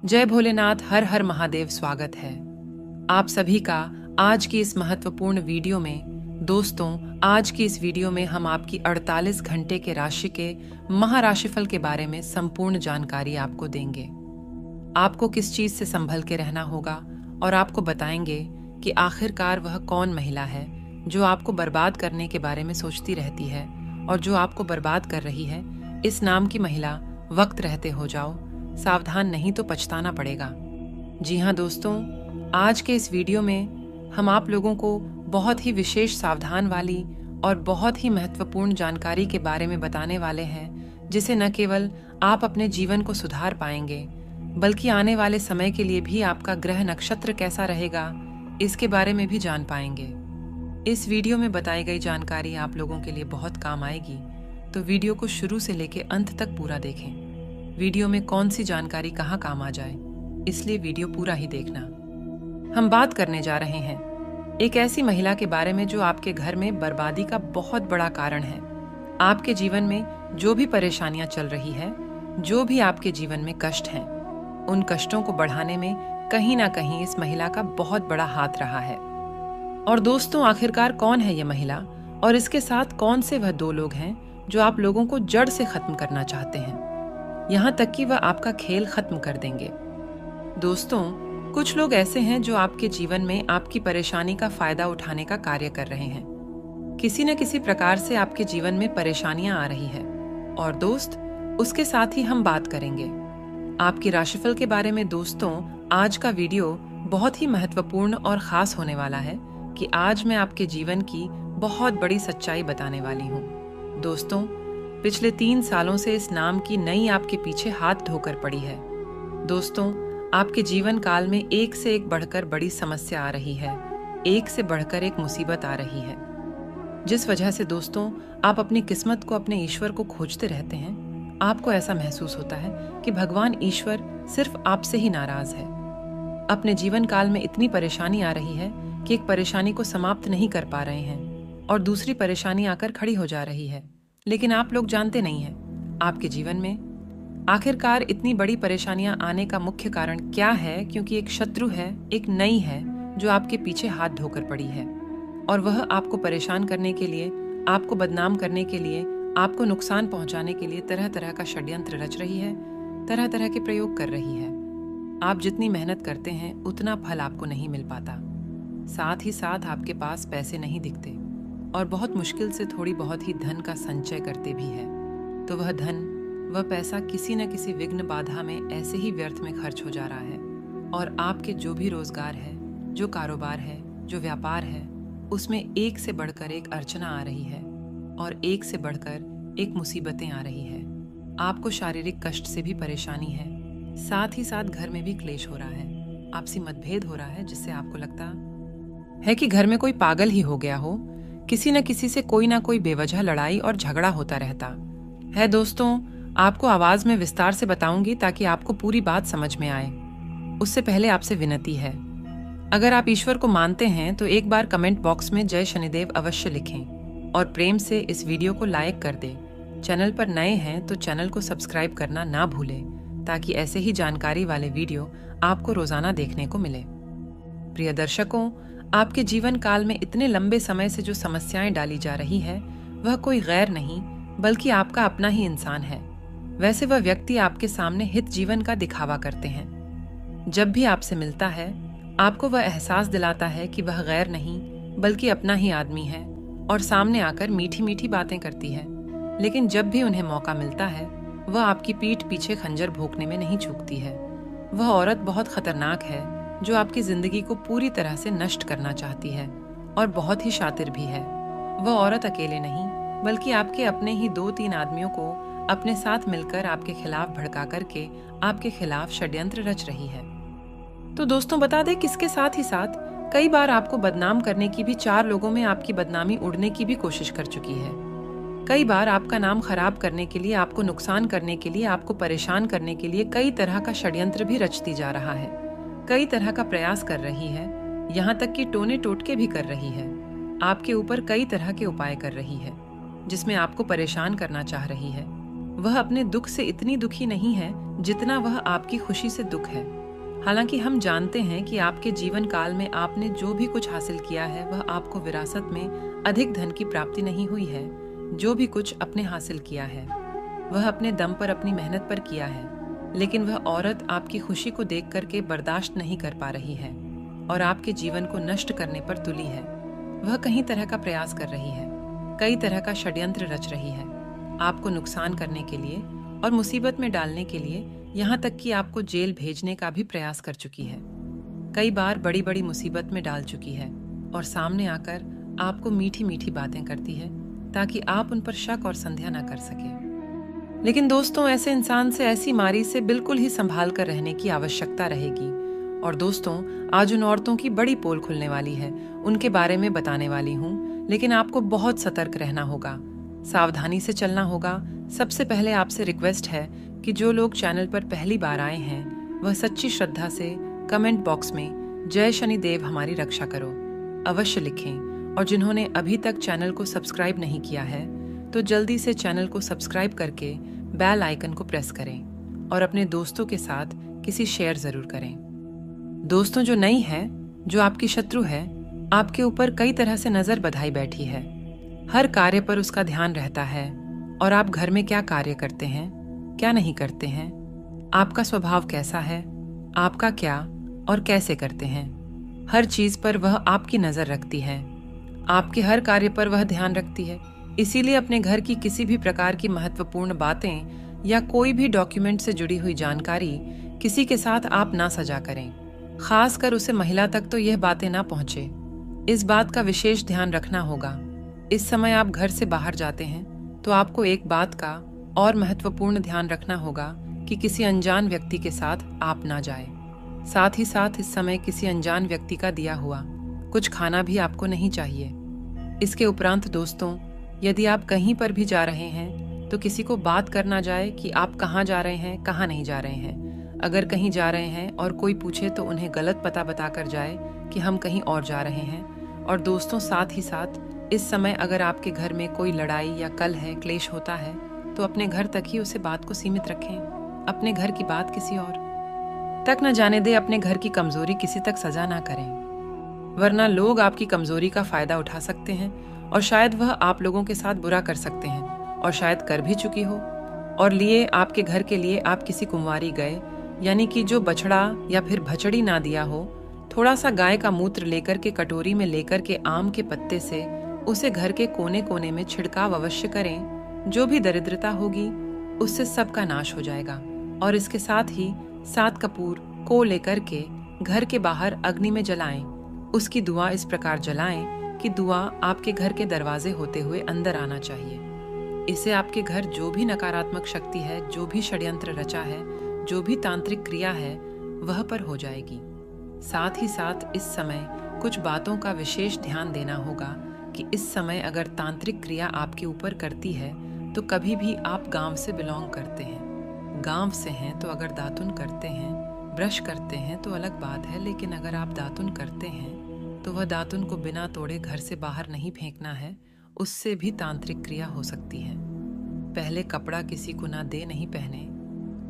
जय भोलेनाथ, हर हर महादेव। स्वागत है आप सभी का आज की इस महत्वपूर्ण वीडियो में। दोस्तों, आज की इस वीडियो में हम आपकी 48 घंटे के राशि के महाराशिफल के बारे में संपूर्ण जानकारी आपको देंगे। आपको किस चीज से संभल के रहना होगा और आपको बताएंगे कि आखिरकार वह कौन महिला है जो आपको बर्बाद करने के बारे में सोचती रहती है और जो आपको बर्बाद कर रही है। इस नाम की महिला, वक्त रहते हो जाओ, सावधान नहीं तो पछताना पड़ेगा। जी हाँ दोस्तों, आज के इस वीडियो में हम आप लोगों को बहुत ही विशेष, सावधान वाली और बहुत ही महत्वपूर्ण जानकारी के बारे में बताने वाले हैं, जिसे न केवल आप अपने जीवन को सुधार पाएंगे बल्कि आने वाले समय के लिए भी आपका ग्रह नक्षत्र कैसा रहेगा इसके बारे में भी जान पाएंगे। इस वीडियो में बताई गई जानकारी आप लोगों के लिए बहुत काम आएगी, तो वीडियो को शुरू से लेकर अंत तक पूरा देखें। वीडियो में कौन सी जानकारी कहाँ काम आ जाए, इसलिए वीडियो पूरा ही देखना। हम बात करने जा रहे हैं एक ऐसी महिला के बारे में जो आपके घर में बर्बादी का बहुत बड़ा कारण है। आपके जीवन में जो भी परेशानियां चल रही है, जो भी आपके जीवन में कष्ट हैं, उन कष्टों को बढ़ाने में कहीं ना कहीं इस महिला का बहुत बड़ा हाथ रहा है। और दोस्तों, आखिरकार कौन है ये महिला और इसके साथ कौन से वह दो लोग हैं जो आप लोगों को जड़ से खत्म करना चाहते हैं, यहाँ तक कि वह आपका खेल खत्म कर देंगे। दोस्तों, कुछ लोग ऐसे हैं जो आपके जीवन में आपकी परेशानी का फायदा उठाने का कार्य कर रहे हैं। किसी न किसी प्रकार से आपके जीवन में परेशानियां आ रही है। और दोस्त, उसके साथ ही हम बात करेंगे आपकी राशिफल के बारे में। दोस्तों, आज का वीडियो बहुत ही महत्वपूर्ण और खास होने वाला है कि आज मैं आपके जीवन की बहुत बड़ी सच्चाई बताने वाली हूँ। दोस्तों, पिछले 3 सालों से इस नाम की नई आपके पीछे हाथ धोकर पड़ी है। दोस्तों, आपके जीवन काल में एक से एक बढ़कर बड़ी समस्या आ रही है, एक से बढ़कर एक मुसीबत आ रही है, जिस वजह से दोस्तों आप अपनी किस्मत को, अपने ईश्वर को खोजते रहते हैं। आपको ऐसा महसूस होता है कि भगवान ईश्वर सिर्फ आपसे ही नाराज है। अपने जीवन काल में इतनी परेशानी आ रही है कि एक परेशानी को समाप्त नहीं कर पा रहे हैं और दूसरी परेशानी आकर खड़ी हो जा रही है, लेकिन आप लोग जानते नहीं हैं आपके जीवन में आखिरकार इतनी बड़ी परेशानियां आने का मुख्य कारण क्या है। क्योंकि एक शत्रु है, एक नई है जो आपके पीछे हाथ धोकर पड़ी है और वह आपको परेशान करने के लिए, आपको बदनाम करने के लिए, आपको नुकसान पहुंचाने के लिए तरह तरह का षड्यंत्र रच रही है, तरह तरह के प्रयोग कर रही है। आप जितनी मेहनत करते हैं उतना फल आपको नहीं मिल पाता। साथ ही साथ आपके पास पैसे नहीं दिखते और बहुत मुश्किल से थोड़ी बहुत ही धन का संचय करते भी है, तो वह धन, वह पैसा किसी न किसी विघ्न बाधा में ऐसे ही व्यर्थ में खर्च हो जा रहा है। और आपके जो भी रोजगार है, जो कारोबार है, जो व्यापार है, उसमें एक से बढ़कर एक अर्चना आ रही है और एक से बढ़कर एक मुसीबतें आ रही है। आपको शारीरिक कष्ट से भी परेशानी है, साथ ही साथ घर में भी क्लेश हो रहा है, आपसी मतभेद हो रहा है, जिससे आपको लगता है कि घर में कोई पागल ही हो गया हो। किसी न किसी से कोई ना कोई बेवजह लड़ाई और झगड़ा होता रहता है। दोस्तों, आपको आवाज में विस्तार से बताऊंगी ताकि आपको पूरी बात समझ में आए। उससे पहले आपसे विनती है, अगर आप ईश्वर को मानते हैं तो एक बार कमेंट बॉक्स में जय शनिदेव अवश्य लिखें और प्रेम से इस वीडियो को लाइक कर दें। चैनल पर नए हैं तो चैनल को सब्सक्राइब करना ना भूलें, ताकि ऐसे ही जानकारी वाले वीडियो आपको रोजाना देखने को मिले। प्रिय दर्शकों, आपके जीवन काल में इतने लंबे समय से जो समस्याएं डाली जा रही है, वह कोई गैर नहीं बल्कि आपका अपना ही इंसान है। वैसे वह व्यक्ति आपके सामने हित जीवन का दिखावा करते हैं। जब भी आपसे मिलता है, आपको वह एहसास दिलाता है कि वह गैर नहीं बल्कि अपना ही आदमी है और सामने आकर मीठी मीठी बातें करती है। लेकिन जब भी उन्हें मौका मिलता है, वह आपकी पीठ पीछे खंजर भोंकने में नहीं चूकती है। वह औरत बहुत खतरनाक है जो आपकी जिंदगी को पूरी तरह से नष्ट करना चाहती है और बहुत ही शातिर भी है। वह औरत अकेले नहीं बल्कि आपके अपने ही 2-3 आदमियों को अपने साथ मिलकर आपके खिलाफ भड़का करके आपके खिलाफ षड्यंत्र रच रही है। तो दोस्तों, बता दें, किसके साथ ही साथ कई बार आपको बदनाम करने की भी, 4 लोगों में आपकी बदनामी उड़ने की भी कोशिश कर चुकी है। कई बार आपका नाम खराब करने के लिए, आपको नुकसान करने के लिए, आपको परेशान करने के लिए कई तरह का षड्यंत्र भी रचती जा रहा है, कई तरह का प्रयास कर रही है, यहाँ तक कि टोने टोटके भी कर रही है। आपके ऊपर कई तरह के उपाय कर रही है, जिसमें आपको परेशान करना चाह रही है। वह अपने दुख से इतनी दुखी नहीं है जितना वह आपकी खुशी से दुख है। हालांकि हम जानते हैं कि आपके जीवन काल में आपने जो भी कुछ हासिल किया है वह आपको विरासत में अधिक धन की प्राप्ति नहीं हुई है। जो भी कुछ अपने हासिल किया है वह अपने दम पर अपनी मेहनत पर किया है, लेकिन वह औरत आपकी खुशी को देख करके बर्दाश्त नहीं कर पा रही है और आपके जीवन को नष्ट करने पर तुली है। वह कई तरह का प्रयास कर रही है, कई तरह का षड्यंत्र रच रही है, आपको नुकसान करने के लिए और मुसीबत में डालने के लिए, यहाँ तक कि आपको जेल भेजने का भी प्रयास कर चुकी है। कई बार बड़ी बड़ी मुसीबत में डाल चुकी है और सामने आकर आपको मीठी मीठी बातें करती है ताकि आप उन पर शक और संदेह न कर सके। लेकिन दोस्तों, ऐसे इंसान से, ऐसी मारी से बिल्कुल ही संभाल कर रहने की आवश्यकता रहेगी। और दोस्तों, आज उन औरतों की बड़ी पोल खुलने वाली है, उनके बारे में बताने वाली हूँ, लेकिन आपको बहुत सतर्क रहना होगा, सावधानी से चलना होगा। सबसे पहले आपसे रिक्वेस्ट है कि जो लोग चैनल पर पहली बार आए हैं वह सच्ची श्रद्धा से कमेंट बॉक्स में जय शनिदेव हमारी रक्षा करो अवश्य लिखें। और जिन्होंने अभी तक चैनल को सब्सक्राइब नहीं किया है तो जल्दी से चैनल को सब्सक्राइब करके बेल आइकन को प्रेस करें और अपने दोस्तों के साथ किसी शेयर जरूर करें। दोस्तों, जो नई है, जो आपकी शत्रु है, आपके ऊपर कई तरह से नजर बधाई बैठी है। हर कार्य पर उसका ध्यान रहता है और आप घर में क्या कार्य करते हैं, क्या नहीं करते हैं, आपका स्वभाव कैसा है, आपका क्या और कैसे करते हैं, हर चीज पर वह आपकी नजर रखती है। आपके हर कार्य पर वह ध्यान रखती है। इसीलिए अपने घर की किसी भी प्रकार की महत्वपूर्ण बातें या कोई भी डॉक्यूमेंट से जुड़ी हुई जानकारी किसी के साथ आप ना साझा करें। खासकर उसे महिला तक तो यह बातें ना पहुंचे। इस बात का विशेष ध्यान रखना होगा। इस समय आप घर से बाहर जाते हैं तो आपको एक बात का और महत्वपूर्ण ध्यान रखना होगा कि किसी अनजान व्यक्ति के साथ आप ना जाएं। साथ ही साथ इस समय किसी अनजान व्यक्ति का दिया हुआ कुछ खाना भी आपको नहीं चाहिए। इसके उपरांत दोस्तों, यदि आप कहीं पर भी जा रहे हैं तो किसी को बात करना जाए कि आप कहाँ जा रहे हैं, कहाँ नहीं जा रहे हैं। अगर कहीं जा रहे हैं और कोई पूछे तो उन्हें गलत पता बताकर जाए कि हम कहीं और जा रहे हैं। और दोस्तों, साथ ही साथ इस समय अगर आपके घर में कोई लड़ाई या कलह क्लेश होता है तो अपने घर तक ही उसे बात को सीमित रखें। अपने घर की बात किसी और तक न जाने दे। अपने घर की कमजोरी किसी तक सजा ना करें, वरना लोग आपकी कमजोरी का फायदा उठा सकते हैं और शायद वह आप लोगों के साथ बुरा कर सकते हैं और शायद कर भी चुकी हो। और लिए आपके घर के लिए आप किसी कुंवारी गए, यानी कि जो बछड़ा या फिर भचड़ी ना दिया हो, थोड़ा सा गाय का मूत्र लेकर के कटोरी में लेकर के आम के पत्ते से उसे घर के कोने कोने में छिड़काव अवश्य करें। जो भी दरिद्रता होगी उससे सबका नाश हो जाएगा। और इसके साथ ही 7 कपूर को लेकर के घर के बाहर अग्नि में जलाएं। उसकी दुआ इस प्रकार जलाएं कि दुआ आपके घर के दरवाजे होते हुए अंदर आना चाहिए। इससे आपके घर जो भी नकारात्मक शक्ति है, जो भी षड्यंत्र रचा है, जो भी तांत्रिक क्रिया है, वह पर हो जाएगी। साथ ही साथ इस समय कुछ बातों का विशेष ध्यान देना होगा कि इस समय अगर तांत्रिक क्रिया आपके ऊपर करती है तो कभी भी आप गांव से बिलोंग करते हैं, गांव से हैं तो अगर दातुन करते हैं, ब्रश करते हैं तो अलग बात है, लेकिन अगर आप दातुन करते हैं तो वह दातुन को बिना तोड़े घर से बाहर नहीं फेंकना है। उससे भी तांत्रिक क्रिया हो सकती है। पहले कपड़ा किसी को ना दे नहीं पहने,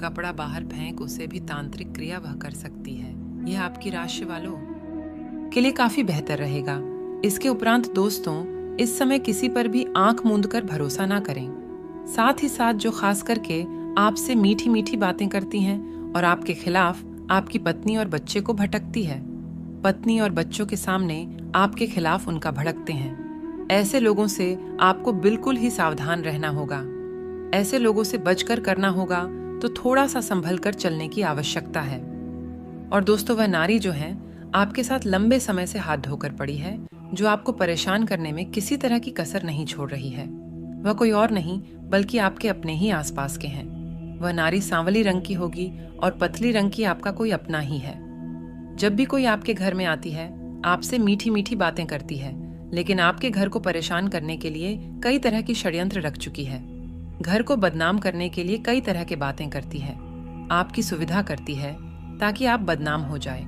कपड़ा बाहर फेंक, उसे भी तांत्रिक क्रिया वह कर सकती है। यह आपकी राशि वालों के लिए काफी बेहतर रहेगा। इसके उपरांत दोस्तों, इस समय किसी पर भी आंख मूंद कर भरोसा ना करें। साथ ही साथ जो खास करके आपसे मीठी मीठी बातें करती हैं और आपके खिलाफ आपकी पत्नी और बच्चे को भटकती है, पत्नी और बच्चों के सामने आपके खिलाफ उनका भड़कते हैं, ऐसे लोगों से आपको बिल्कुल ही सावधान रहना होगा। ऐसे लोगों से बचकर करना होगा तो थोड़ा सा संभल कर चलने की आवश्यकता है। और दोस्तों, वह नारी जो है आपके साथ लंबे समय से हाथ धोकर पड़ी है, जो आपको परेशान करने में किसी तरह की कसर नहीं छोड़ रही है, वह कोई और नहीं बल्कि आपके अपने ही आसपास के हैं। वह नारी सांवली रंग की होगी और पतली रंग की आपका कोई अपना ही है। जब भी कोई आपके घर में आती है, आपसे मीठी मीठी बातें करती है, लेकिन आपके घर को परेशान करने के लिए कई तरह की षड्यंत्र रख चुकी है। घर को बदनाम करने के लिए कई तरह की बातें करती है, आपकी सुविधा करती है ताकि आप बदनाम हो जाए।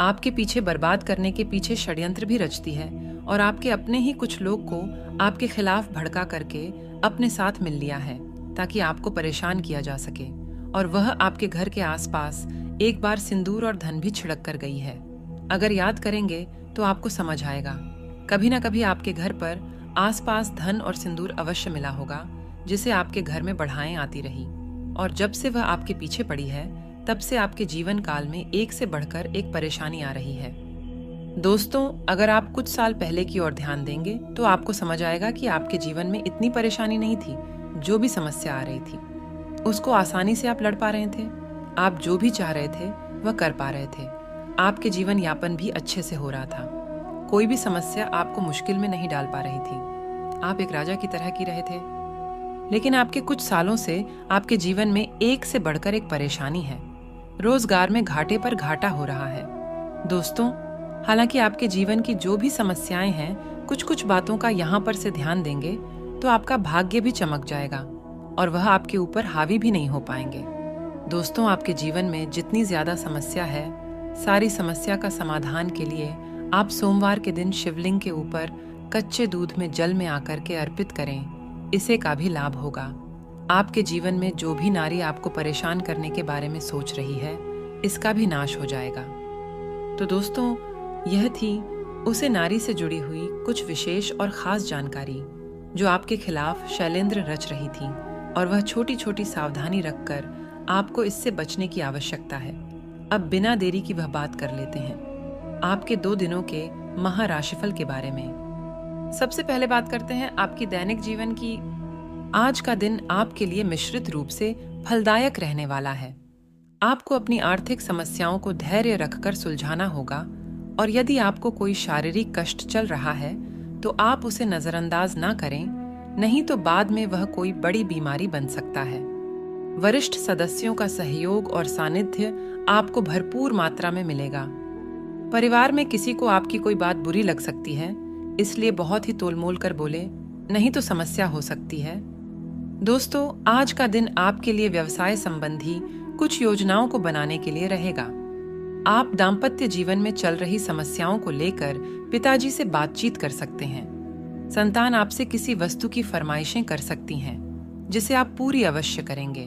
आपके पीछे बर्बाद करने के पीछे षड्यंत्र भी रचती है और आपके अपने ही कुछ लोग को आपके खिलाफ भड़का करके अपने साथ मिल लिया है ताकि आपको परेशान किया जा सके, और वह आपके घर के आसपास एक बार सिंदूर और धन भी छिड़क कर गई है। अगर याद करेंगे तो आपको समझ आएगा, कभी ना कभी आपके घर पर आसपास धन और सिंदूर अवश्य मिला होगा, जिसे आपके घर में बढ़ाएं आती रही, और जब से वह आपके पीछे पड़ी है तब से आपके जीवन काल में एक से बढ़कर एक परेशानी आ रही है। दोस्तों, अगर आप कुछ साल पहले की ओर ध्यान देंगे तो आपको समझ आएगा कि आपके जीवन में इतनी परेशानी नहीं थी। जो भी समस्या आ रही थी उसको आसानी से आप लड़ पा रहे थे। आप जो भी चाह रहे थे वह कर पा रहे थे। आपके जीवन यापन भी अच्छे से हो रहा था। कोई भी समस्या आपको मुश्किल में नहीं डाल पा रही थी। आप एक राजा की तरह की रहे थे। लेकिन आपके कुछ सालों से आपके जीवन में एक से बढ़कर एक परेशानी है। रोजगार में घाटे पर घाटा हो रहा है। दोस्तों, हालांकि आपके जीवन की जो भी समस्याएं हैं, कुछ कुछ बातों का यहाँ पर से ध्यान देंगे तो आपका भाग्य भी चमक जाएगा और वह आपके ऊपर हावी भी नहीं हो पाएंगे। दोस्तों, आपके जीवन में जितनी ज्यादा समस्या है, सारी समस्या का समाधान के लिए आप सोमवार के दिन शिवलिंग के ऊपर कच्चे दूध में जल में आकर के अर्पित करें। इससे का भी लाभ होगा। आपके जीवन में जो भी नारी आपको परेशान करने के बारे में सोच रही है, इसका भी नाश हो जाएगा। तो दोस्तों, यह थी उसे नारी से जुड़ी हुई कुछ विशेष और खास जानकारी जो आपके खिलाफ शैलेंद्र रच रही थी, और वह छोटी छोटी सावधानी रखकर आपको इससे बचने की आवश्यकता है। अब बिना देरी की वह बात कर लेते हैं आपके 2 दिनों के महाराशिफल के बारे में। सबसे पहले बात करते हैं आपकी दैनिक जीवन की। आज का दिन आपके लिए मिश्रित रूप से फलदायक रहने वाला है। आपको अपनी आर्थिक समस्याओं को धैर्य रखकर सुलझाना होगा, और यदि आपको कोई शारीरिक कष्ट चल रहा है तो आप उसे नजरअंदाज ना करें, नहीं तो बाद में वह कोई बड़ी बीमारी बन सकता है। वरिष्ठ सदस्यों का सहयोग और सानिध्य आपको भरपूर मात्रा में मिलेगा। परिवार में किसी को आपकी कोई बात बुरी लग सकती है, इसलिए बहुत ही तोलमोल कर बोले, नहीं तो समस्या हो सकती है। दोस्तों, आज का दिन आपके लिए व्यवसाय संबंधी कुछ योजनाओं को बनाने के लिए रहेगा। आप दाम्पत्य जीवन में चल रही समस्याओं को लेकर पिताजी से बातचीत कर सकते हैं। संतान आपसे किसी वस्तु की फरमाइशें कर सकती हैं, जिसे आप पूरी अवश्य करेंगे।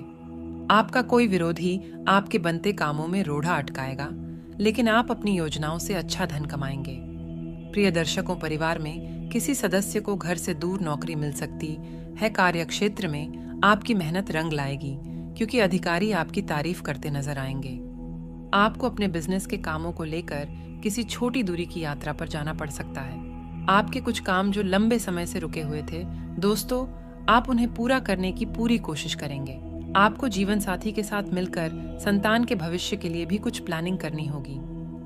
आपका कोई विरोधी आपके बनते कामों में रोड़ा अटकाएगा, लेकिन आप अपनी योजनाओं से अच्छा धन कमाएंगे। प्रिय दर्शकों, परिवार में किसी सदस्य को घर से दूर नौकरी मिल सकती है। कार्यक्षेत्र में आपकी मेहनत रंग लाएगी, क्योंकि अधिकारी आपकी तारीफ करते नजर आएंगे। आपको अपने बिजनेस के कामों को लेकर किसी छोटी दूरी की यात्रा पर जाना पड़ सकता है। आपके कुछ काम जो लंबे समय से रुके हुए थे, दोस्तों, आप उन्हें पूरा करने की पूरी कोशिश करेंगे। आपको जीवन साथी के साथ मिलकर संतान के भविष्य के लिए भी कुछ प्लानिंग करनी होगी।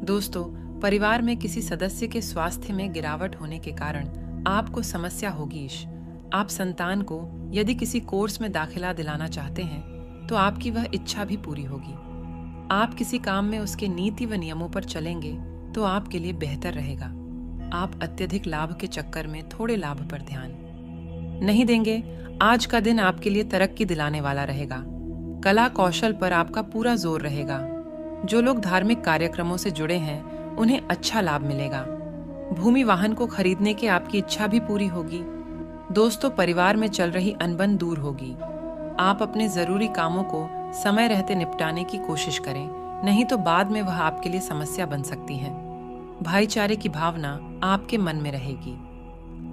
दोस्तों, परिवार में किसी सदस्य के स्वास्थ्य में गिरावट होने के कारण आपको समस्या होगी। आप संतान को यदि किसी कोर्स में दाखिला दिलाना चाहते हैं तो आपकी वह इच्छा भी पूरी होगी। आप किसी काम में उसके नीति व नियमों पर चलेंगे तो आपके लिए बेहतर रहेगा। आप अत्यधिक लाभ के चक्कर में थोड़े लाभ पर ध्यान नहीं देंगे। आज का दिन आपके लिए तरक्की दिलाने वाला रहेगा। कला कौशल पर आपका पूरा जोर रहेगा। जो लोग धार्मिक कार्यक्रमों से जुड़े हैं उन्हें अच्छा लाभ मिलेगा। भूमि वाहन को खरीदने की आपकी इच्छा भी पूरी होगी। दोस्तों, परिवार में चल रही अनबन दूर होगी। आप अपने जरूरी कामों को समय रहते निपटाने की कोशिश करें, नहीं तो बाद में वह आपके लिए समस्या बन सकती है। भाईचारे की भावना आपके मन में रहेगी।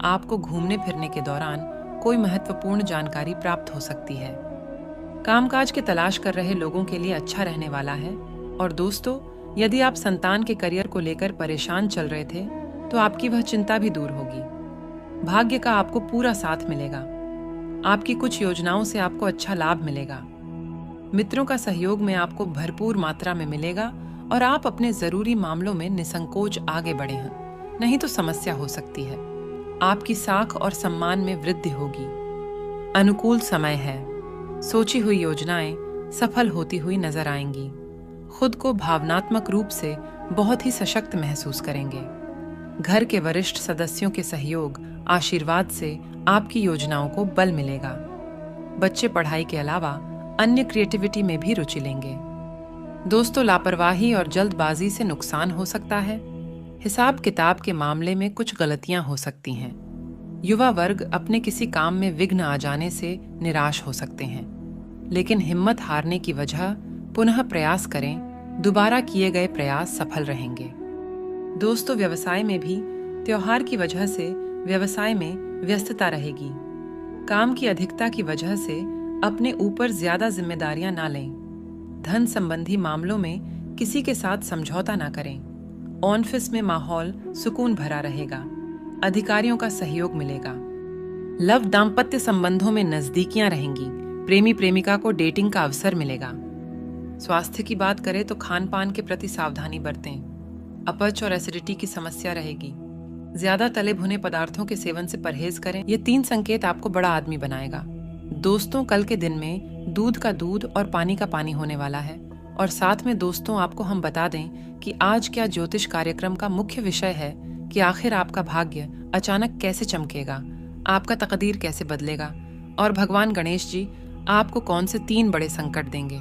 आपको घूमने फिरने के दौरान कोई महत्वपूर्ण जानकारी प्राप्त हो सकती है। कामकाज की तलाश कर रहे लोगों के लिए अच्छा रहने वाला है। और दोस्तों, यदि आप संतान के करियर को लेकर परेशान चल रहे थे तो आपकी वह चिंता भी दूर होगी। भाग्य का आपको पूरा साथ मिलेगा। आपकी कुछ योजनाओं से आपको अच्छा लाभ मिलेगा। मित्रों का सहयोग में आपको भरपूर मात्रा में मिलेगा और आप अपने जरूरी मामलों में निसंकोच आगे बढ़े हैं, नहीं तो समस्या हो सकती है। आपकी साख और सम्मान में वृद्धि होगी। अनुकूल समय है। सोची हुई योजनाएं सफल होती हुई नजर आएंगी। खुद को भावनात्मक रूप से बहुत ही सशक्त महसूस करेंगे। घर के वरिष्ठ सदस्यों के सहयोग, आशीर्वाद से आपकी योजनाओं को बल मिलेगा। बच्चे पढ़ाई के अलावा अन्य क्रिएटिविटी में भी रुचि लेंगे। दोस्तों, लापरवाही और जल्दबाजी से नुकसान हो सकता है। हिसाब किताब के मामले में कुछ गलतियां हो सकती हैं। युवा वर्ग अपने किसी काम में विघ्न आ जाने से निराश हो सकते हैं, लेकिन हिम्मत हारने की वजह पुनः प्रयास करें, दोबारा किए गए प्रयास सफल रहेंगे। दोस्तों, व्यवसाय में भी त्योहार की वजह से व्यवसाय में व्यस्तता रहेगी। काम की अधिकता की वजह से अपने ऊपर ज्यादा जिम्मेदारियां ना लें। धन संबंधी मामलों में किसी के साथ समझौता ना करें। ऑफिस में माहौल सुकून भरा रहेगा, अधिकारियों का सहयोग मिलेगा। लव दाम्पत्य संबंधों में नजदीकियां रहेंगी, प्रेमी प्रेमिका को डेटिंग का अवसर मिलेगा। स्वास्थ्य की बात करें तो खान पान के प्रति सावधानी बरतें। अपच और एसिडिटी की समस्या रहेगी। ज्यादा तले भुने पदार्थों के सेवन से परहेज करें। ये 3 संकेत आपको बड़ा आदमी बनाएगा। दोस्तों, कल के दिन में दूध का दूध और पानी का पानी होने वाला है। और साथ में दोस्तों, आपको हम बता दें कि आज क्या ज्योतिष कार्यक्रम का मुख्य विषय है कि आखिर आपका भाग्य अचानक कैसे चमकेगा, आपका तकदीर कैसे बदलेगा और भगवान गणेश जी आपको कौन से 3 बड़े संकट देंगे,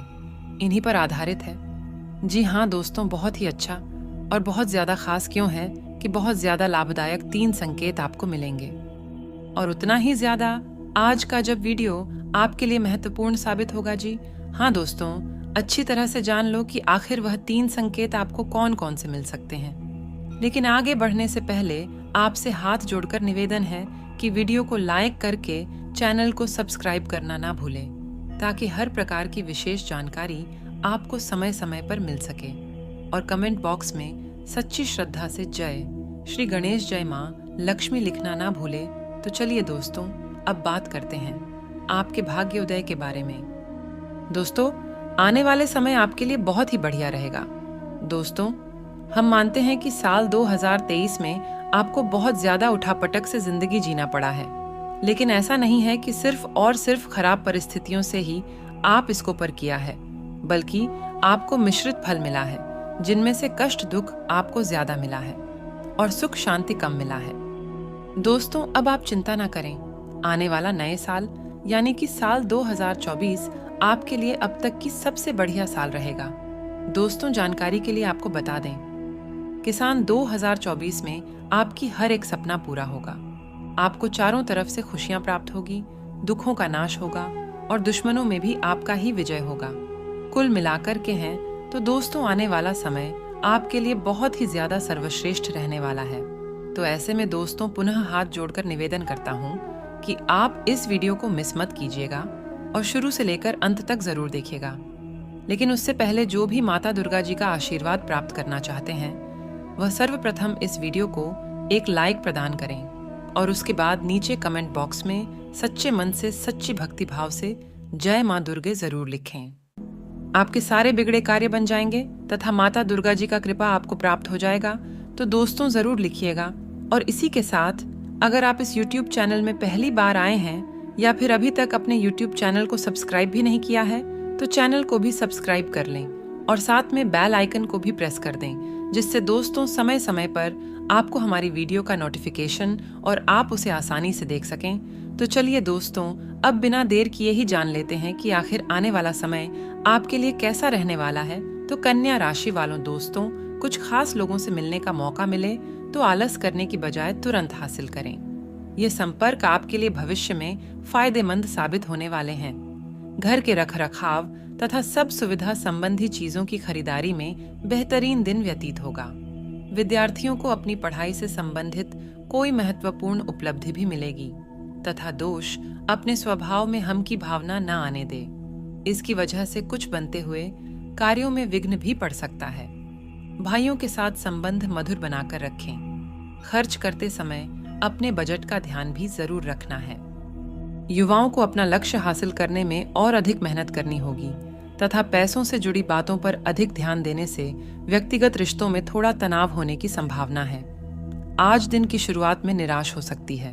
इन्हीं पर आधारित है। जी हाँ दोस्तों, बहुत ही अच्छा और बहुत ज्यादा खास क्यों है कि बहुत ज्यादा लाभदायक 3 संकेत आपको मिलेंगे। और उतना ही ज्यादा आज का जब वीडियो आपके लिए महत्वपूर्ण साबित होगा। जी हाँ दोस्तों, अच्छी तरह से जान लो कि आखिर वह 3 संकेत आपको कौन कौन से मिल सकते हैं। लेकिन आगे बढ़ने से पहले आपसे हाथ जोड़कर निवेदन है कि वीडियो को लाइक करके चैनल को सब्सक्राइब करना ना भूलें, ताकि हर प्रकार की विशेष जानकारी आपको समय समय पर मिल सके। और कमेंट बॉक्स में सच्ची श्रद्धा से जय श्री गणेश जय माँ लक्ष्मी लिखना ना भूले। तो चलिए दोस्तों, अब बात करते हैं आपके भाग्य उदय के बारे में। दोस्तों, आने वाले समय आपके लिए बहुत ही बढ़िया रहेगा। दोस्तों, हम मानते हैं कि साल 2023 में आपको बहुत ज्यादा उठापटक से जिंदगी जीना पड़ा है, लेकिन ऐसा नहीं है कि सिर्फ और सिर्फ खराब परिस्थितियों से ही आप इसको पर किया है, बल्कि आपको मिश्रित फल मिला है, जिनमें से कष्ट दुख आपको ज्यादा मिला है और सुख शांति कम मिला है। दोस्तों, अब आप चिंता ना करें। आने वाला नए साल यानी कि साल 2024 आपके लिए अब तक की सबसे बढ़िया साल रहेगा। दोस्तों, जानकारी के लिए आपको बता दें, किसान 2024 में आपकी हर एक सपना पूरा होगा। आपको चारों तरफ से खुशियां प्राप्त होगी, दुखों का नाश होगा और दुश्मनों में भी आपका ही विजय होगा। कुल मिलाकर के हैं तो दोस्तों, आने वाला समय आपके लिए बहुत ही ज्यादा सर्वश्रेष्ठ रहने वाला है। तो ऐसे में दोस्तों, पुनः हाथ जोड़कर निवेदन करता हूँ कि आप इस वीडियो को मिस मत कीजिएगा और शुरू से लेकर अंत तक जरूर देखिएगा। लेकिन उससे पहले जो भी माता दुर्गा जी का आशीर्वाद प्राप्त करना चाहते हैं, वह सर्वप्रथम इस वीडियो को एक लाइक प्रदान करें और उसके बाद नीचे कमेंट बॉक्स में सच्चे मन से सच्ची भक्ति भाव से जय माँ दुर्गे जरूर लिखें। आपके सारे बिगड़े कार्य बन जाएंगे तथा माता दुर्गा जी का कृपा आपको प्राप्त हो जाएगा। तो दोस्तों, जरूर लिखिएगा। और इसी के साथ अगर आप इस YouTube चैनल में पहली बार आए हैं या फिर अभी तक अपने YouTube चैनल को सब्सक्राइब भी नहीं किया है, तो चैनल को भी सब्सक्राइब कर लें और साथ में बेल आइकन को भी प्रेस कर दें, जिससे दोस्तों समय समय पर आपको हमारी वीडियो का नोटिफिकेशन और आप उसे आसानी से देख सकें। तो चलिए दोस्तों, अब बिना देर किए ही जान लेते हैं कि आखिर आने वाला समय आपके लिए कैसा रहने वाला है। तो कन्या राशि वालों दोस्तों, कुछ खास लोगों से मिलने का मौका मिले तो आलस करने की बजाय तुरंत हासिल करें। ये संपर्क आपके लिए भविष्य में फायदेमंद साबित होने वाले हैं। घर के रखरखाव तथा सब सुविधा संबंधी चीजों की खरीदारी में बेहतरीन दिन व्यतीत होगा। विद्यार्थियों को अपनी पढ़ाई से संबंधित कोई महत्वपूर्ण उपलब्धि भी मिलेगी तथा दोष अपने स्वभाव में हम की भावना न आने दे। इसकी वजह से कुछ बनते हुए कार्यों में विघ्न भी पड़ सकता है। भाइयों के साथ संबंध मधुर बनाकर रखें। खर्च करते समय अपने बजट का ध्यान भी जरूर रखना है। युवाओं को अपना लक्ष्य हासिल करने में और अधिक मेहनत करनी होगी तथा पैसों से जुड़ी बातों पर अधिक ध्यान देने से व्यक्तिगत रिश्तों में थोड़ा तनाव होने की संभावना है। आज दिन की शुरुआत में निराश हो सकती है।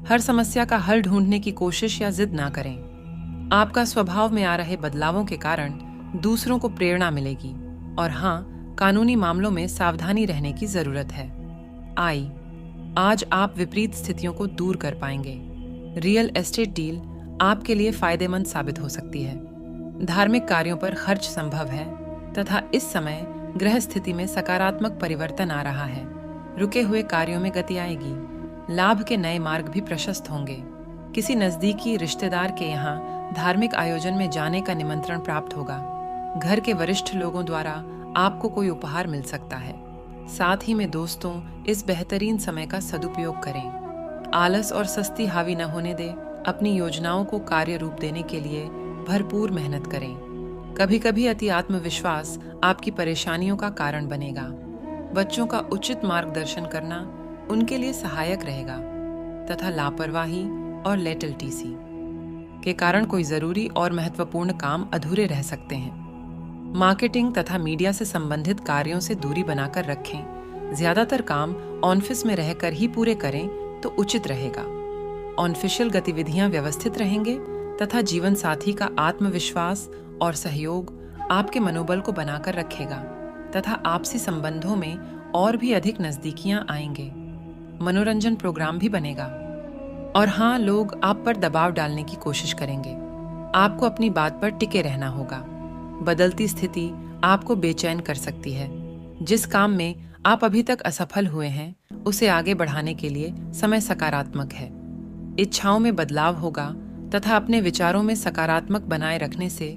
हर समस्या का हल ढूंढने की कोशिश या जिद ना करें। आपका स्वभाव में आ रहे बदलावों के कारण दूसरों को प्रेरणा मिलेगी। और हाँ, कानूनी मामलों में सावधानी रहने की जरूरत है। आज आप विपरीत स्थितियों को दूर कर पाएंगे। रियल एस्टेट डील आपके लिए फायदेमंद साबित हो सकती है। धार्मिक कार्यों पर खर्च संभव है तथा इस समय ग्रह स्थिति में सकारात्मक परिवर्तन आ रहा है। रुके हुए कार्यों में गति आएगी। लाभ के नए मार्ग भी प्रशस्त होंगे। किसी नजदीकी रिश्तेदार के यहाँ धार्मिक आयोजन में जाने का निमंत्रण प्राप्त होगा। घर के वरिष्ठ लोगों द्वारा आपको कोई उपहार मिल सकता है। साथ ही में दोस्तों, इस बेहतरीन समय का सदुपयोग करें। आलस और सस्ती हावी न होने दें। अपनी योजनाओं को कार्य रूप देने के लिए भरपूर मेहनत करें। कभी कभी अति आत्मविश्वास आपकी परेशानियों का कारण बनेगा। बच्चों का उचित मार्गदर्शन करना उनके लिए सहायक रहेगा तथा लापरवाही और लेटलटीसी के कारण कोई जरूरी और महत्वपूर्ण काम अधूरे रह सकते हैं। मार्केटिंग तथा मीडिया से संबंधित कार्यों से दूरी बनाकर रखें। ज्यादातर काम ऑफिस में रहकर ही पूरे करें तो उचित रहेगा। ऑफिशियल गतिविधियां व्यवस्थित रहेंगे तथा जीवन साथी का आत्मविश्वास और सहयोग आपके मनोबल को बनाकर रखेगा तथा आपसी संबंधों में और भी अधिक नजदीकियां आएंगे। मनोरंजन प्रोग्राम भी बनेगा। और हाँ, लोग आप पर दबाव डालने की कोशिश करेंगे। आपको अपनी बात पर टिके रहना होगा। बदलती स्थिति आपको बेचैन कर सकती है। जिस काम में आप अभी तक असफल हुए हैं, उसे आगे बढ़ाने के लिए समय सकारात्मक है। इच्छाओं में बदलाव होगा तथा अपने विचारों में सकारात्मक बनाए रखने से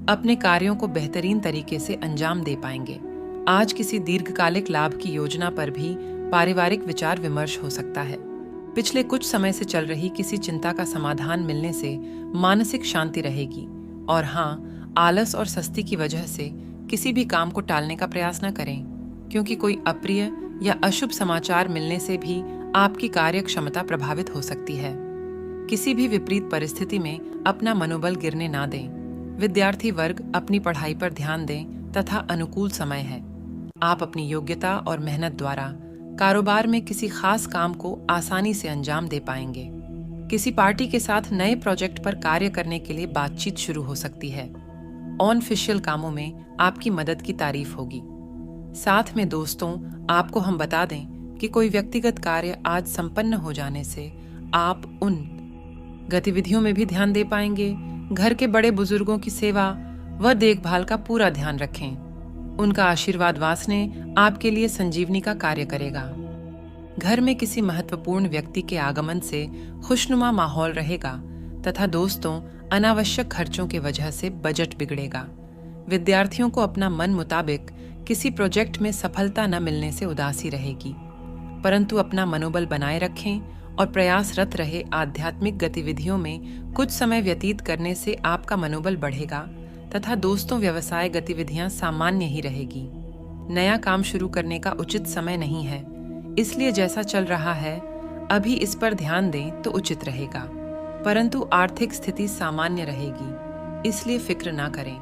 अपने कार्यों को बेहतरीन तरीके से अंजाम दे पाएंगे। आज किसी दीर्घकालिक लाभ की योजना पर भी पारिवारिक विचार विमर्श हो सकता है। पिछले कुछ समय से चल रही किसी चिंता का समाधान मिलने से मानसिक शांति रहेगी। और हाँ, आलस और सस्ती की वजह से किसी भी काम को टालने का प्रयास न करें, क्योंकि कोई अप्रिय या अशुभ समाचार मिलने से भी आपकी कार्य क्षमता प्रभावित हो सकती है। किसी भी विपरीत परिस्थिति में अपना मनोबल गिरने ना दें। विद्यार्थी वर्ग अपनी पढ़ाई पर ध्यान दें तथा अनुकूल समय है। आप अपनी योग्यता और मेहनत द्वारा कारोबार में किसी खास काम को आसानी से अंजाम दे पाएंगे। किसी पार्टी के साथ नए प्रोजेक्ट पर कार्य करने के लिए बातचीत शुरू हो सकती है। ऑनफिशियल कामों में आपकी मदद की तारीफ होगी। साथ में दोस्तों, आपको हम बता दें कि कोई व्यक्तिगत कार्य आज संपन्न हो जाने से आप उन गतिविधियों में भी ध्यान दे पाएंगे। घर के बड़े बुजुर्गों की सेवा व देखभाल का पूरा ध्यान रखें। उनका आशीर्वाद वासने आपके लिए संजीवनी का कार्य करेगा। घर में किसी महत्वपूर्ण व्यक्ति के आगमन से खुशनुमा माहौल रहेगा तथा दोस्तों, अनावश्यक खर्चों के वजह से बजट बिगड़ेगा। विद्यार्थियों को अपना मन मुताबिक किसी प्रोजेक्ट में सफलता न मिलने से उदासी रहेगी, परंतु अपना मनोबल बनाए रखें और प्रयासरत रहे। आध्यात्मिक गतिविधियों में कुछ समय व्यतीत करने से आपका मनोबल बढ़ेगा तथा दोस्तों, व्यवसाय गतिविधियां सामान्य ही रहेगी। नया काम शुरू करने का उचित समय नहीं है, इसलिए जैसा चल रहा है अभी इस पर ध्यान दें तो उचित रहेगा। परंतु आर्थिक स्थिति सामान्य रहेगी, इसलिए फिक्र ना करें।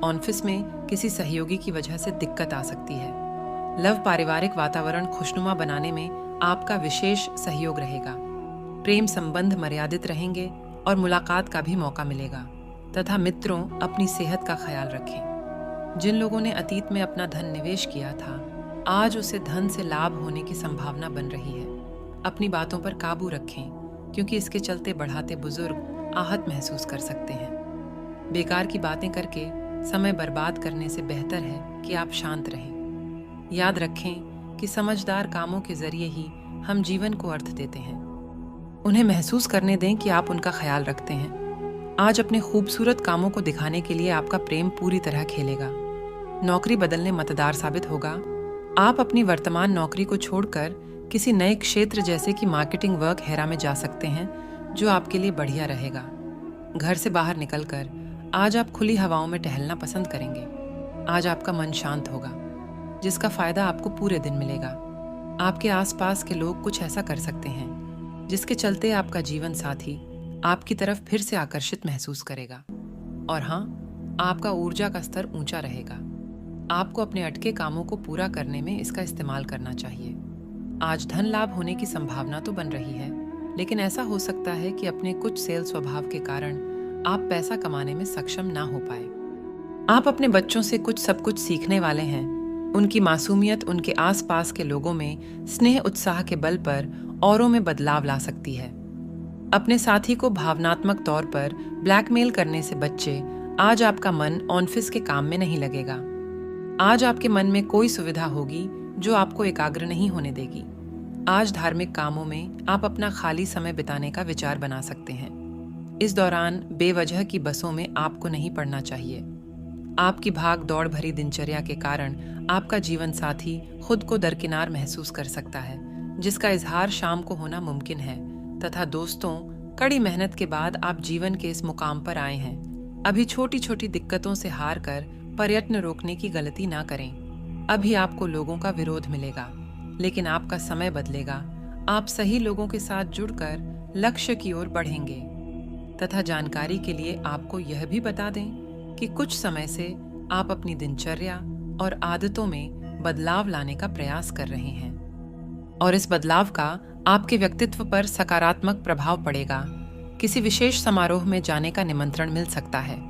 ऑफिस में किसी सहयोगी की वजह से दिक्कत आ सकती है। लव पारिवारिक वातावरण खुशनुमा बनाने में आपका विशेष सहयोग रहेगा। प्रेम संबंध मर्यादित रहेंगे और मुलाकात का भी मौका मिलेगा तथा मित्रों, अपनी सेहत का ख्याल रखें। जिन लोगों ने अतीत में अपना धन निवेश किया था, आज उसे धन से लाभ होने की संभावना बन रही है। अपनी बातों पर काबू रखें, क्योंकि इसके चलते बढ़ाते बुजुर्ग आहत महसूस कर सकते हैं। बेकार की बातें करके समय बर्बाद करने से बेहतर है कि आप शांत रहें। याद रखें कि समझदार कामों के जरिए ही हम जीवन को अर्थ देते हैं। उन्हें महसूस करने दें कि आप उनका ख्याल रखते हैं। आज अपने खूबसूरत कामों को दिखाने के लिए आपका प्रेम पूरी तरह खेलेगा। नौकरी बदलने मतदार साबित होगा। आप अपनी वर्तमान नौकरी को छोड़कर किसी नए क्षेत्र जैसे कि मार्केटिंग वर्क हेरा में जा सकते हैं, जो आपके लिए बढ़िया रहेगा। घर से बाहर निकलकर आज आप खुली हवाओं में टहलना पसंद करेंगे। आज आपका मन शांत होगा, जिसका फायदा आपको पूरे दिन मिलेगा। आपके आसपास के लोग कुछ ऐसा कर सकते हैं जिसके चलते आपका जीवन साथी आपकी तरफ फिर से आकर्षित महसूस करेगा। और हाँ, आपका ऊर्जा का स्तर ऊंचा रहेगा। आपको अपने अटके कामों को पूरा करने में इसका इस्तेमाल करना चाहिए। आज धन लाभ होने की संभावना तो बन रही है, लेकिन ऐसा हो सकता है कि अपने कुछ सेल स्वभाव के कारण आप पैसा कमाने में सक्षम ना हो पाए। आप अपने बच्चों से सब कुछ सीखने वाले हैं। उनकी मासूमियत उनके आसपास के लोगों में स्नेह उत्साह के बल पर औरों में बदलाव ला सकती है। अपने साथी को भावनात्मक तौर पर ब्लैकमेल करने से बच्चे। आज आपका मन ऑफिस के काम में नहीं लगेगा। आज आपके मन में कोई सुविधा होगी जो आपको एकाग्र नहीं होने देगी। आज धार्मिक कामों में आप अपना खाली समय बिताने का विचार बना सकते हैं। इस दौरान बेवजह की बसों में आपको नहीं पड़ना चाहिए। आपकी भाग दौड़ भरी दिनचर्या के कारण आपका जीवन साथी खुद को दरकिनार महसूस कर सकता है, जिसका इजहार शाम को होना मुमकिन है। तथा दोस्तों, कड़ी मेहनत के बाद आप जीवन के इस मुकाम पर आए हैं। अभी छोटी छोटी दिक्कतों से हार कर प्रयत्न रोकने की गलती ना करें। अभी आपको लोगों का विरोध मिलेगा, लेकिन आपका समय बदलेगा। आप सही लोगों के साथ जुड़कर लक्ष्य की ओर बढ़ेंगे। तथा जानकारी के लिए आपको यह भी बता दें कि कुछ समय से आप अपनी दिनचर्या और आदतों में बदलाव लाने का प्रयास कर रहे हैं और इस बदलाव का आपके व्यक्तित्व पर सकारात्मक प्रभाव पड़ेगा। किसी विशेष समारोह में जाने का निमंत्रण मिल सकता है।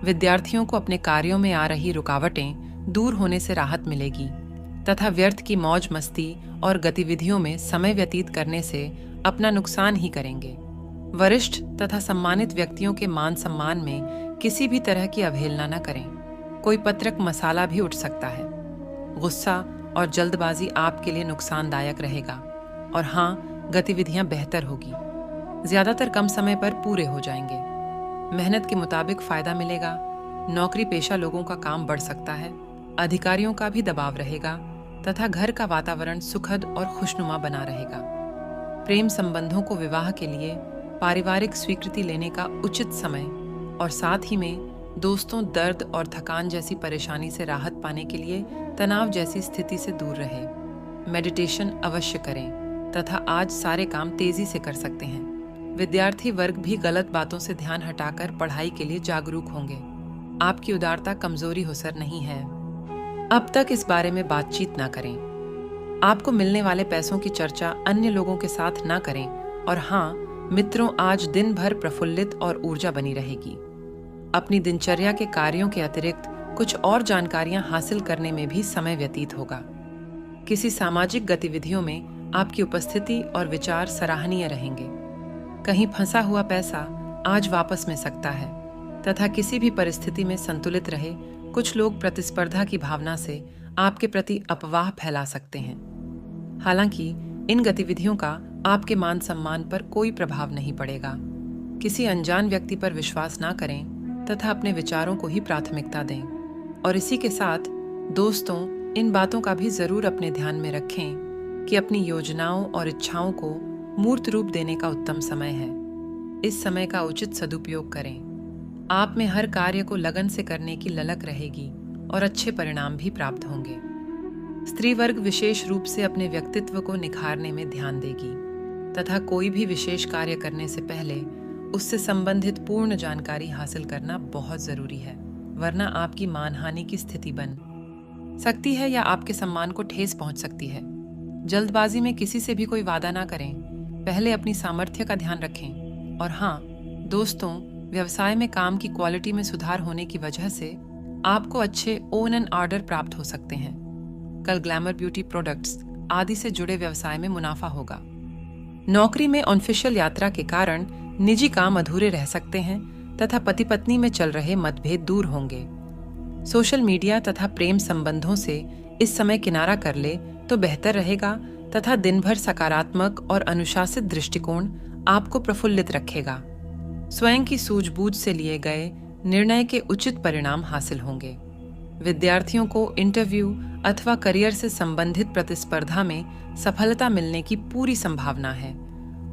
विद्यार्थियों को अपने कार्यों में आ रही रुकावटें दूर होने से राहत मिलेगी तथा व्यर्थ की मौज मस्ती और गतिविधियों में समय व्यतीत करने से अपना नुकसान ही करेंगे। वरिष्ठ तथा सम्मानित व्यक्तियों के मान सम्मान में किसी भी तरह की अवहेलना न करें। कोई पत्रक मसाला भी उठ सकता है। गुस्सा और जल्दबाजी आपके लिए नुकसानदायक रहेगा और हाँ, गतिविधियां बेहतर होगी। ज्यादातर कम समय पर पूरे हो जाएंगे। मेहनत के मुताबिक फायदा मिलेगा। नौकरी पेशा लोगों का काम बढ़ सकता है। अधिकारियों का भी दबाव रहेगा तथा घर का वातावरण सुखद और खुशनुमा बना रहेगा। प्रेम संबंधों को विवाह के लिए पारिवारिक स्वीकृति लेने का उचित समय और साथ ही में दोस्तों, दर्द और थकान जैसी परेशानी से राहत पाने के लिए तनाव जैसी स्थिति से दूर रहे। मेडिटेशन अवश्य करें तथा आज सारे काम तेजी से कर सकते हैं। विद्यार्थी वर्ग भी गलत बातों से ध्यान हटाकर पढ़ाई के लिए जागरूक होंगे। आपकी उदारता कमजोरी हो सर नहीं है। अब तक इस बारे में बातचीत ना करें। आपको मिलने वाले पैसों की चर्चा अन्य लोगों के साथ ना करें। और हाँ मित्रों, आज दिन भर प्रफुल्लित और ऊर्जा बनी रहेगी। अपनी दिनचर्या के कार्यों के अतिरिक्त कुछ और जानकारियां हासिल करने में भी समय व्यतीत होगा। किसी सामाजिक गतिविधियों में आपकी उपस्थिति और विचार सराहनीय रहेंगे। कहीं फंसा हुआ पैसा आज वापस मिल सकता है तथा किसी भी परिस्थिति में संतुलित रहे। कुछ लोग प्रतिस्पर्धा की भावना से आपके प्रति अफवाह फैला सकते हैं। हालांकि इन गतिविधियों का आपके मान सम्मान पर कोई प्रभाव नहीं पड़ेगा। किसी अनजान व्यक्ति पर विश्वास ना करें तथा अपने विचारों को ही प्राथमिकता दें। और इसी के साथ दोस्तों, इन बातों का भी जरूर अपने ध्यान में रखें कि अपनी योजनाओं और इच्छाओं को मूर्त रूप देने का उत्तम समय है। इस समय का उचित सदुपयोग करें। आप में हर कार्य को लगन से करने की ललक रहेगी और अच्छे परिणाम भी प्राप्त होंगे। स्त्री वर्ग विशेष रूप से अपने व्यक्तित्व को निखारने में ध्यान देगी तथा कोई भी विशेष कार्य करने से पहले उससे संबंधित पूर्ण जानकारी हासिल करना बहुत जरूरी है, वरना आपकी मानहानि की स्थिति बन सकती है या आपके सम्मान को ठेस पहुंच सकती है। जल्दबाजी में किसी से भी कोई वादा ना करें। पहले अपनी सामर्थ्य का ध्यान रखें। और हाँ दोस्तों, व्यवसाय में काम की क्वालिटी में सुधार होने की वजह से आपको अच्छे ओन एंड ऑर्डर प्राप्त हो सकते हैं। कल ग्लैमर ब्यूटी प्रोडक्ट्स आदि से जुड़े व्यवसाय में मुनाफा होगा। नौकरी में ऑफिशियल यात्रा के कारण निजी काम अधूरे रह सकते हैं तथा पति पत्नी में चल रहे मतभेद दूर होंगे। सोशल मीडिया तथा प्रेम संबंधों से इस समय किनारा कर ले तो बेहतर रहेगा तथा दिन भर सकारात्मक और अनुशासित दृष्टिकोण आपको प्रफुल्लित रखेगा। स्वयं की सूझबूझ से लिए गए निर्णय के उचित परिणाम हासिल होंगे। विद्यार्थियों को इंटरव्यू अथवा करियर से संबंधित प्रतिस्पर्धा में सफलता मिलने की पूरी संभावना है।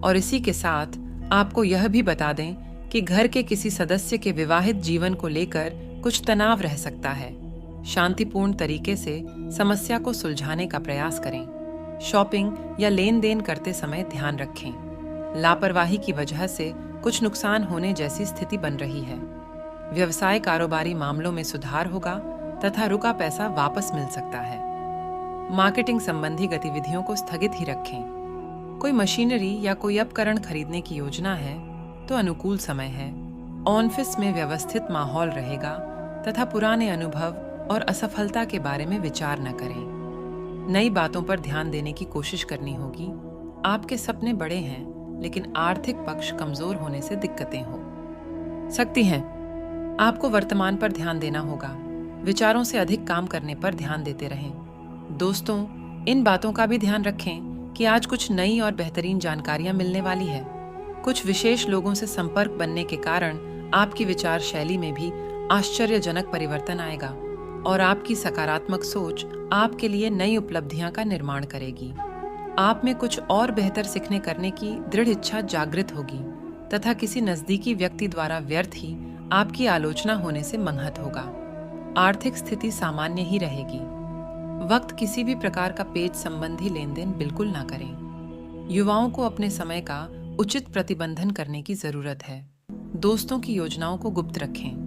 और इसी के साथ आपको यह भी बता दें कि घर के किसी सदस्य के विवाहित जीवन को लेकर कुछ तनाव रह सकता है। शांतिपूर्ण तरीके से समस्या को सुलझाने का प्रयास करें। शॉपिंग या लेन देन करते समय ध्यान रखें। लापरवाही की वजह से कुछ नुकसान होने जैसी स्थिति बन रही है। व्यवसाय कारोबारी मामलों में सुधार होगा तथा रुका पैसा वापस मिल सकता है। मार्केटिंग संबंधी गतिविधियों को स्थगित ही रखें। कोई मशीनरी या कोई उपकरण खरीदने की योजना है तो अनुकूल समय है। ऑफिस में व्यवस्थित माहौल रहेगा तथा पुराने अनुभव और असफलता के बारे में विचार न करें। नई बातों पर ध्यान देने की कोशिश करनी होगी। आपके सपने बड़े हैं, लेकिन आर्थिक पक्ष कमजोर होने से दिक्कतें हो सकती हैं। आपको वर्तमान पर ध्यान देना होगा। विचारों से अधिक काम करने पर ध्यान देते रहें। दोस्तों, इन बातों का भी ध्यान रखें कि आज कुछ नई और बेहतरीन जानकारियां मिलने वाली है। कुछ विशेष लोगों से संपर्क बनने के कारण आपकी विचार शैली में भी आश्चर्यजनक परिवर्तन आएगा और आपकी सकारात्मक सोच आपके लिए नई उपलब्धियां का निर्माण करेगी। आप में कुछ और बेहतर सीखने करने की दृढ़ इच्छा जागृत होगी तथा किसी नजदीकी व्यक्ति द्वारा व्यर्थ ही आपकी आलोचना होने से मंहत होगा। आर्थिक स्थिति सामान्य ही रहेगी। वक्त किसी भी प्रकार का पेज संबंधी लेन देन बिल्कुल ना करें। युवाओं को अपने समय का उचित प्रतिबंधन करने की जरूरत है। दोस्तों की योजनाओं को गुप्त रखें।